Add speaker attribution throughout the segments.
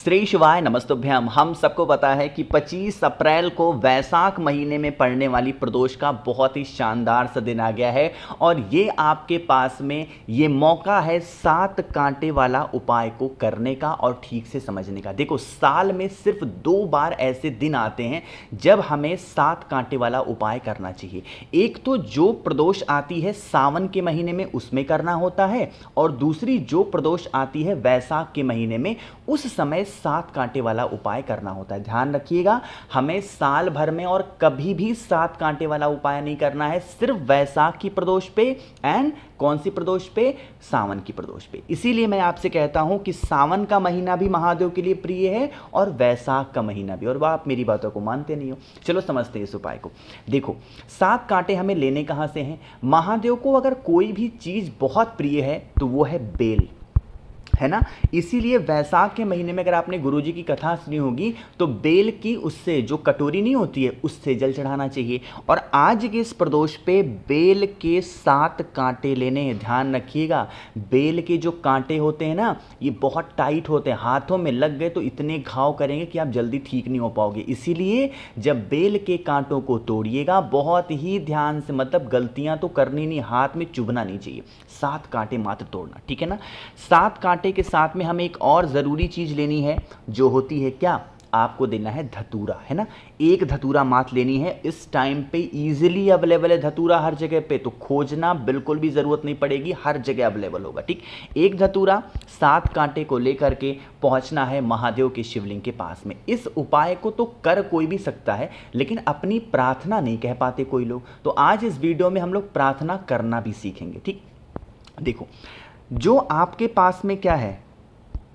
Speaker 1: श्री शिवाय नमस्तुभ्यम। हम सबको पता है कि 25 अप्रैल को वैशाख महीने में पड़ने वाली प्रदोष का बहुत ही शानदार सा दिन आ गया है और ये आपके पास में ये मौका है 7 कांटे वाला उपाय को करने का और ठीक से समझने का। देखो, साल में सिर्फ 2 बार ऐसे दिन आते हैं जब हमें 7 कांटे वाला उपाय करना चाहिए। एक तो जो प्रदोष आती है सावन के महीने में उसमें करना होता है और दूसरी जो प्रदोष आती है वैशाख के महीने में उस समय 7 कांटे वाला उपाय करना होता है। ध्यान रखिएगा, हमें साल भर में और कभी भी 7 कांटे वाला उपाय नहीं करना है, सिर्फ वैशाख की प्रदोष पे एंड कौन सी प्रदोष पे, सावन की प्रदोष पे। इसीलिए मैं आपसे कहता हूं कि सावन का महीना भी महादेव के लिए प्रिय है और वैशाख का महीना भी, और वह आप मेरी बातों को मानते नहीं हो। चलो समझते हैं इस उपाय को। देखो, 7 कांटे हमें लेने कहां से हैं? महादेव को अगर कोई भी चीज बहुत प्रिय है तो वो है बेल, है ना। इसीलिए वैशाख के महीने में अगर आपने गुरुजी की कथा सुनी होगी तो बेल की उससे जो कटोरी नहीं होती है उससे जल चढ़ाना चाहिए। और आज के इस प्रदोष पे बेल के 7 कांटे लेने हैं। ध्यान रखिएगा, बेल के जो कांटे होते हैं ना ये बहुत टाइट होते हैं, हाथों में लग गए तो इतने घाव करेंगे कि आप जल्दी ठीक नहीं हो पाओगे। इसीलिए जब बेल के कांटों को तोड़िएगा बहुत ही ध्यान से, मतलब गलतियां तो करनी नहीं, हाथ में चुभना नहीं चाहिए। 7 कांटे मात्र तोड़ना, ठीक है ना। 7 कांटे के साथ में हमें एक और ज़रूरी चीज़ लेनी है जो होती है क्या, आपको देना है धतूरा, है ना। एक धतूरा मात्र लेनी है। इस टाइम पे इजीली अवेलेबल है धतूरा हर जगह पे, तो खोजना बिल्कुल भी ज़रूरत नहीं पड़ेगी, हर जगह अवेलेबल होगा, ठीक। एक धतूरा 7 कांटे को लेकर के पहुंचना है महादेव के शिवलिंग के पास में। इस उपाय को तो कर कोई भी सकता है लेकिन अपनी प्रार्थना नहीं कह पाते कोई लोग, तो आज इस वीडियो में हम लोग प्रार्थना करना भी सीखेंगे, ठीक। देखो, जो आपके पास में क्या है,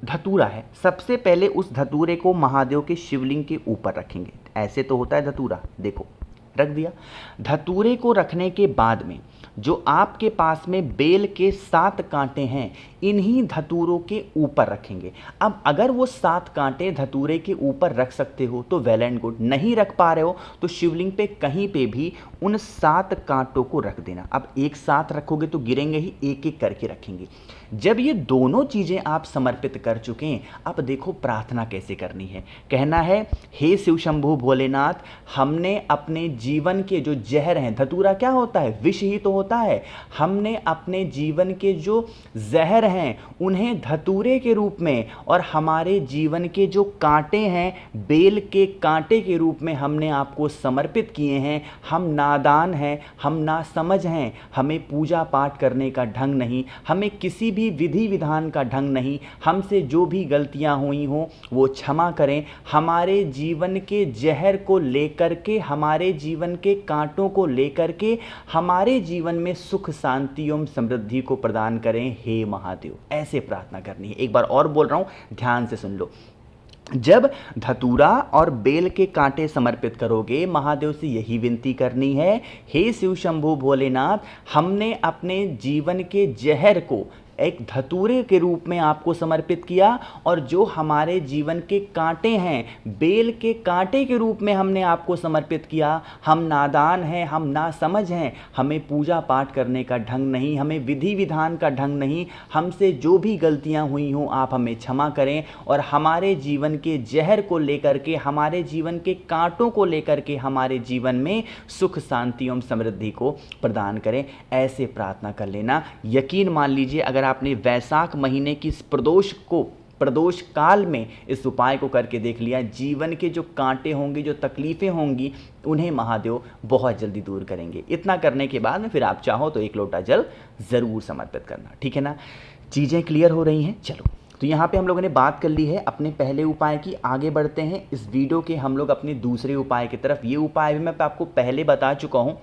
Speaker 1: धतूरा है, सबसे पहले उस धतूरे को महादेव के शिवलिंग के ऊपर रखेंगे। ऐसे तो होता है धतूरा, देखो रख दिया। धतूरे को रखने के बाद में जो आपके पास में बेल के 7 कांटे हैं इन्हीं धतूरों के ऊपर रखेंगे। अब अगर वो 7 कांटे धतूरे के ऊपर रख सकते हो तो वेल एंड गुड, नहीं रख पा रहे हो तो शिवलिंग पे कहीं पे भी उन 7 कांटों को रख देना। अब एक साथ रखोगे तो गिरेंगे ही, एक एक करके रखेंगे। जब ये दोनों चीज़ें आप समर्पित कर चुके हैं, अब देखो प्रार्थना कैसे करनी है। कहना है, हे शिव शंभु भोलेनाथ, हमने अपने जीवन के जो जहर हैं, धतूरा क्या होता है, विष ही तो होता है, हमने अपने जीवन के जो जहर हैं उन्हें धतूरे के रूप में और हमारे जीवन के जो कांटे हैं बेल के कांटे के रूप में हमने आपको समर्पित किए हैं। हम नादान हैं, हम नासमझ हैं, हमें पूजा पाठ करने का ढंग नहीं, हमें किसी भी विधि विधान का ढंग नहीं, हमसे जो भी गलतियां हुई हों वो क्षमा करें। हमारे जीवन के जहर को लेकर के, हमारे जीवन के कांटों को लेकर के हमारे जीवन में सुख शांति एवं समृद्धि को प्रदान करें हे महादेव। ऐसे प्रार्थना करनी है। एक बार और बोल रहा हूं, ध्यान से सुन लो। जब धतूरा और बेल के कांटे समर्पित करोगे महादेव से यही विनती करनी है, हे शिव शंभु भोलेनाथ, हमने अपने जीवन के जहर को एक धतूरे के रूप में आपको समर्पित किया और जो हमारे जीवन के कांटे हैं बेल के कांटे के रूप में हमने आपको समर्पित किया। हम नादान हैं, हम नासमझ हैं, हमें पूजा पाठ करने का ढंग नहीं, हमें विधि विधान का ढंग नहीं, हमसे जो भी गलतियां हुई हों आप हमें क्षमा करें और हमारे जीवन के जहर को लेकर के, हमारे जीवन के कांटों को लेकर के हमारे जीवन में सुख शांति एवं समृद्धि को प्रदान करें। ऐसे प्रार्थना कर लेना। यकीन मान लीजिए, अगर आपने वैशाख महीने की इस प्रदोष काल में इस उपाय को करके देख लिया, जीवन के जो कांटे होंगे, जो तकलीफें होंगी, उन्हें महादेव बहुत जल्दी दूर करेंगे। इतना करने के बाद में फिर आप चाहो तो 1 लोटा जल जरूर समर्पित करना, ठीक है ना। चीज़ें क्लियर हो रही हैं। चलो, तो यहाँ पे हम लोगों ने बात कर ली है अपने पहले उपाय की। आगे बढ़ते हैं इस वीडियो के हम लोग अपने दूसरे उपाय की तरफ। ये उपाय भी मैं आपको पहले बता चुका हूँ,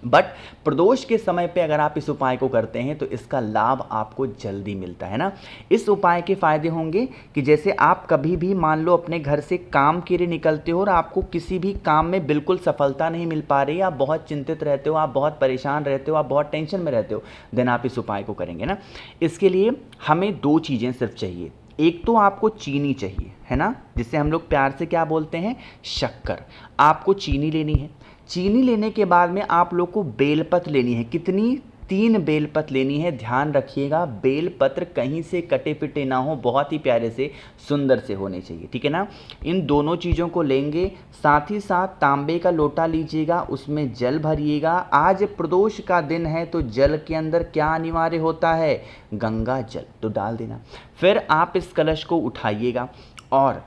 Speaker 1: बट प्रदोष के समय पे अगर आप इस उपाय को करते हैं तो इसका लाभ आपको जल्दी मिलता है ना। इस उपाय के फायदे होंगे कि जैसे आप कभी भी मान लो अपने घर से काम के लिए निकलते हो और आपको किसी भी काम में बिल्कुल सफलता नहीं मिल पा रही, आप बहुत चिंतित रहते हो, आप बहुत परेशान रहते हो, आप बहुत टेंशन में रहते हो, देन आप इस उपाय को करेंगे ना। इसके लिए हमें 2 चीज़ें सिर्फ चाहिए। एक तो आपको चीनी चाहिए, है ना, जिसे हम लोग प्यार से क्या बोलते हैं, शक्कर। आपको चीनी लेनी है। चीनी लेने के बाद में आप लोग को बेलपत्र लेनी है। कितनी? 3 बेलपत्र लेनी है। ध्यान रखिएगा बेलपत्र कहीं से कटे पिटे ना हो, बहुत ही प्यारे से सुंदर से होने चाहिए, ठीक है ना। इन दोनों चीज़ों को लेंगे, साथ ही साथ तांबे का लोटा लीजिएगा, उसमें जल भरिएगा। आज प्रदोष का दिन है तो जल के अंदर क्या अनिवार्य होता है, गंगा जल, तो डाल देना। फिर आप इस कलश को उठाइएगा और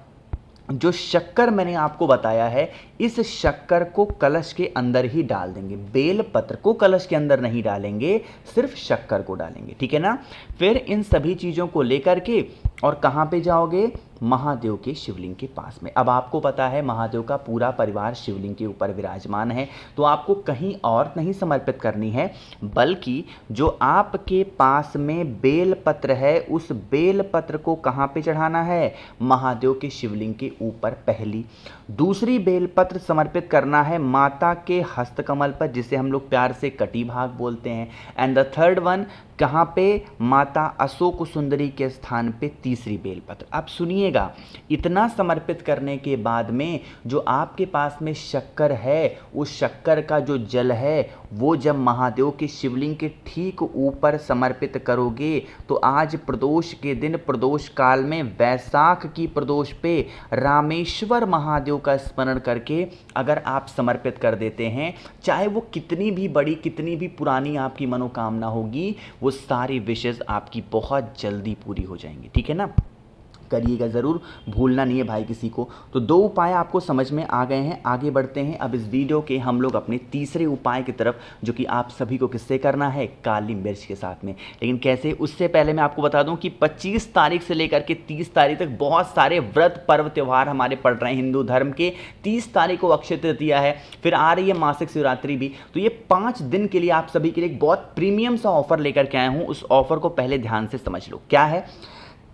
Speaker 1: जो शक्कर मैंने आपको बताया है, इस शक्कर को कलश के अंदर ही डाल देंगे। बेल पत्र को कलश के अंदर नहीं डालेंगे, सिर्फ शक्कर को डालेंगे, ठीक है ना। फिर इन सभी चीज़ों को लेकर के और कहाँ पे जाओगे, महादेव के शिवलिंग के पास में। अब आपको पता है महादेव का पूरा परिवार शिवलिंग के ऊपर विराजमान है, तो आपको कहीं और नहीं समर्पित करनी है, बल्कि जो आपके पास में बेल पत्र है उस बेल पत्र को कहाँ पे चढ़ाना है, महादेव के शिवलिंग के ऊपर पहली। दूसरी बेल पत्र समर्पित करना है माता के हस्तकमल पर, जिसे हम लोग प्यार से कटी भाग बोलते हैं। एंड द थर्ड वन कहाँ पे, माता अशोक सुंदरी के स्थान पे तीसरी बेलपत्र। अब सुनिएगा, इतना समर्पित करने के बाद में जो आपके पास में शक्कर है, उस शक्कर का जो जल है वो जब महादेव के शिवलिंग के ठीक ऊपर समर्पित करोगे, तो आज प्रदोष के दिन, प्रदोष काल में वैशाख की प्रदोष पे रामेश्वर महादेव का स्मरण करके अगर आप समर्पित कर देते हैं, चाहे वो कितनी भी बड़ी, कितनी भी पुरानी आपकी मनोकामना होगी, वो सारी विशेष आपकी बहुत जल्दी पूरी हो जाएंगी, ठीक है ना। करिएगा ज़रूर, भूलना नहीं है भाई किसी को। तो 2 उपाय आपको समझ में आ गए हैं। आगे बढ़ते हैं अब इस वीडियो के हम लोग अपने तीसरे उपाय की तरफ, जो कि आप सभी को किससे करना है, काली मिर्च के साथ में। लेकिन कैसे, उससे पहले मैं आपको बता दूं कि 25 तारीख से लेकर के 30 तारीख तक बहुत सारे व्रत पर्व त्यौहार हमारे पड़ रहे हैं हिंदू धर्म के। 30 तारीख को अक्षय तृतीया है, फिर आ रही है मासिक शिवरात्रि भी। तो ये 5 दिन के लिए आप सभी के लिए एक बहुत प्रीमियम सा ऑफर लेकर के आया हूँ। उस ऑफर को पहले ध्यान से समझ लो क्या है।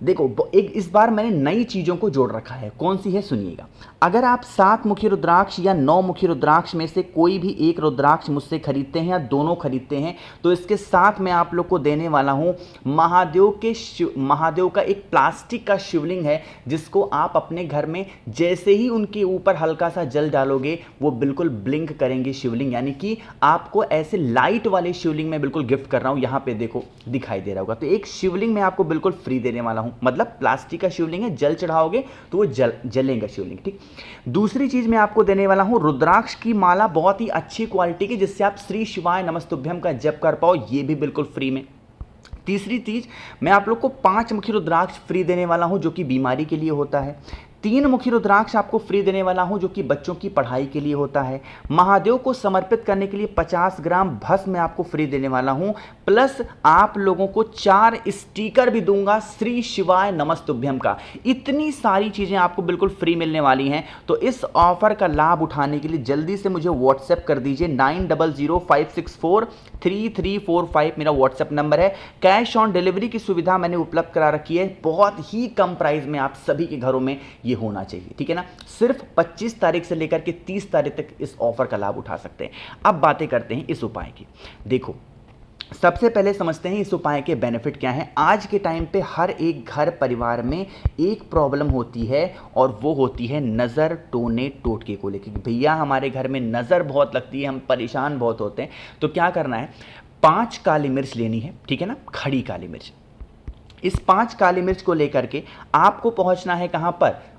Speaker 1: देखो, एक इस बार मैंने नई चीज़ों को जोड़ रखा है। कौन सी है, सुनिएगा। अगर आप 7 मुखी रुद्राक्ष या 9 मुखी रुद्राक्ष में से कोई भी एक रुद्राक्ष मुझसे खरीदते हैं या दोनों खरीदते हैं, तो इसके साथ मैं आप लोग को देने वाला हूं महादेव का एक प्लास्टिक का शिवलिंग है, जिसको आप अपने घर में जैसे ही उनके ऊपर हल्का सा जल डालोगे वो बिल्कुल ब्लिंक करेंगे शिवलिंग। यानी कि आपको ऐसे लाइट वाले शिवलिंग में बिल्कुल गिफ्ट कर रहा हूं। यहां पे देखो दिखाई दे रहा होगा, तो एक शिवलिंग मैं आपको बिल्कुल फ्री देने वाला हूं। मतलब प्लास्टिक का शिवलिंग है, जल चढ़ाओगे तो वो जलेगा शिवलिंग, ठीक। दूसरी चीज मैं आपको देने वाला हूं रुद्राक्ष की माला, बहुत ही अच्छी क्वालिटी की, जिससे आप श्री शिवाय नमस्तुभ्यम का जप कर पाओ, ये भी बिल्कुल फ्री में। तीसरी चीज मैं आप लोग को 5 मुखी रुद्राक्ष फ्री देने वाला हूं, जो कि बीमारी के लिए होता है। 3 मुखी रुद्राक्ष आपको फ्री देने वाला हूं, जो कि बच्चों की पढ़ाई के लिए होता है। महादेव को समर्पित करने के लिए 50 ग्राम भस्म मैं आपको फ्री देने वाला हूं, प्लस आप लोगों को 4 स्टिकर भी दूंगा श्री शिवाय नमस्तुभ्यम का। इतनी सारी चीजें आपको बिल्कुल फ्री मिलने वाली हैं। तो इस ऑफर का लाभ उठाने के लिए जल्दी से मुझे व्हाट्सएप कर दीजिए। 9005643345 मेरा व्हाट्सएप नंबर है। कैश ऑन डिलीवरी की सुविधा मैंने उपलब्ध करा रखी है, बहुत ही कम प्राइस में आप सभी के घरों में ये होना चाहिए, ठीक है ना। सिर्फ 25 तारीख से लेकर के 30 तारीख तक इस ऑफर का लाभ उठा सकते हैं। अब बातें करते हैं इस उपाय की। देखो, सबसे पहले समझते हैं इस उपाय के बेनिफिट क्या हैं। आज के टाइम पे हर एक घर परिवार में एक प्रॉब्लम होती है, और वो होती है नज़र टोने टोटके को लेकर। भैया हमारे घर में नज़र बहुत लगती है, हम परेशान बहुत होते हैं। तो क्या करना है, 5 काली मिर्च लेनी है, ठीक है ना, खड़ी काली मिर्च। इस 5 काली मिर्च को लेकर के आपको पहुंचना है कहां पर,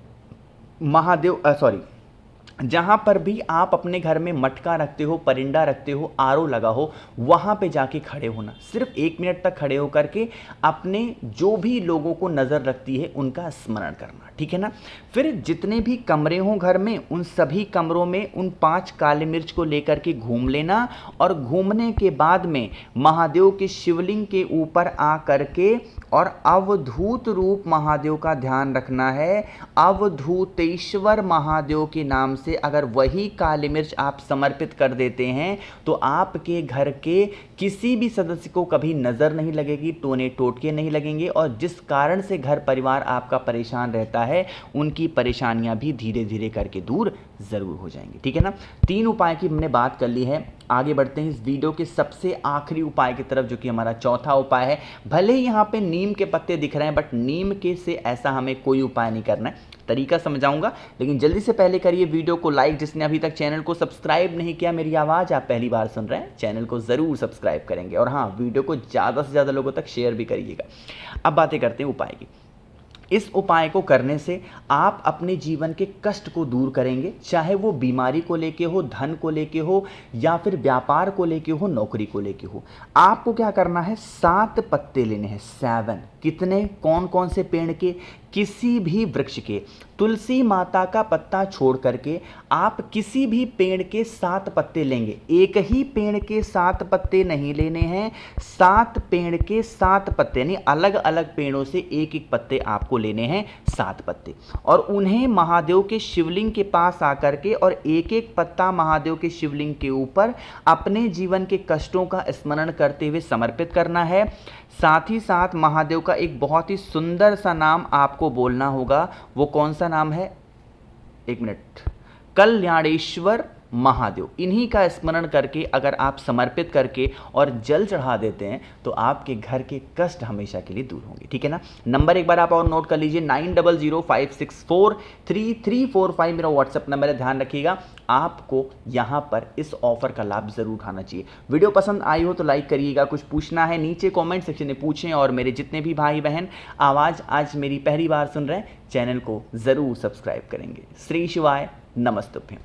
Speaker 1: जहां पर भी आप अपने घर में मटका रखते हो, परिंदा रखते हो, आरओ लगा हो, वहां पे जाके खड़े होना। सिर्फ 1 मिनट तक खड़े होकर के अपने जो भी लोगों को नजर रखती है उनका स्मरण करना, ठीक है ना। फिर जितने भी कमरे हों घर में, उन सभी कमरों में उन 5 काली मिर्च को लेकर के घूम लेना, और घूमने के बाद में महादेव के शिवलिंग के ऊपर आ करके और अवधूत रूप महादेव का ध्यान रखना है। अवधूतेश्वर महादेव के नाम से अगर वही काली मिर्च आप समर्पित कर देते हैं, तो आपके घर के किसी भी सदस्य को कभी नज़र नहीं लगेगी, टोने टोटके नहीं लगेंगे, और जिस कारण से घर परिवार आपका परेशान रहता है, उनकी परेशानियां भी धीरे धीरे करके दूर ज़रूर हो जाएंगी, ठीक है ना। 3 उपाय की हमने बात कर ली है। आगे बढ़ते हैं इस वीडियो के सबसे आखिरी उपाय की तरफ, जो कि हमारा चौथा उपाय है। भले ही यहाँ पे नीम के पत्ते दिख रहे हैं, बट नीम के से ऐसा हमें कोई उपाय नहीं करना है। तरीका समझाऊंगा, लेकिन जल्दी से पहले करिए वीडियो को लाइक। जिसने अभी तक चैनल को सब्सक्राइब नहीं किया, मेरी आवाज़ आप पहली बार सुन रहे हैं, चैनल को ज़रूर सब्सक्राइब करेंगे और हाँ, वीडियो को ज़्यादा से ज़्यादा लोगों तक शेयर भी करिएगा। अब बातें करते हैं उपाय की। इस उपाय को करने से आप अपने जीवन के कष्ट को दूर करेंगे, चाहे वो बीमारी को लेके हो, धन को लेके हो, या फिर व्यापार को लेके हो, नौकरी को लेके हो। आपको क्या करना है, 7 पत्ते लेने हैं, 7। कितने, कौन कौन से पेड़ के, किसी भी वृक्ष के। तुलसी माता का पत्ता छोड़ करके आप किसी भी पेड़ के 7 पत्ते लेंगे। एक ही पेड़ के 7 पत्ते नहीं लेने हैं, 7 पेड़ के 7 पत्ते, यानी अलग अलग पेड़ों से एक एक पत्ते आपको लेने हैं, 7 पत्ते, और उन्हें महादेव के शिवलिंग के पास आकर के और एक एक पत्ता महादेव के शिवलिंग के ऊपर अपने जीवन के कष्टों का स्मरण करते हुए समर्पित करना है। साथ ही साथ महादेव का एक बहुत ही सुंदर सा नाम आपको बोलना होगा। वो कौन सा नाम है, एक मिनट, कल्याणेश्वर महादेव। इन्हीं का स्मरण करके अगर आप समर्पित करके और जल चढ़ा देते हैं तो आपके घर के कष्ट हमेशा के लिए दूर होंगे। ठीक है ना। नंबर एक बार आप और नोट कर लीजिए, 9005643345 मेरा व्हाट्सएप नंबर है, ध्यान रखिएगा। आपको यहाँ पर इस ऑफर का लाभ जरूर उठाना चाहिए। वीडियो पसंद आई हो तो लाइक करिएगा, कुछ पूछना है नीचे कमेंट सेक्शन में पूछें, और मेरे जितने भी भाई बहन आवाज़ आज मेरी पहली बार सुन रहे हैं, चैनल को ज़रूर सब्सक्राइब करेंगे। श्री शिवाय, नमस्तुभ्यं।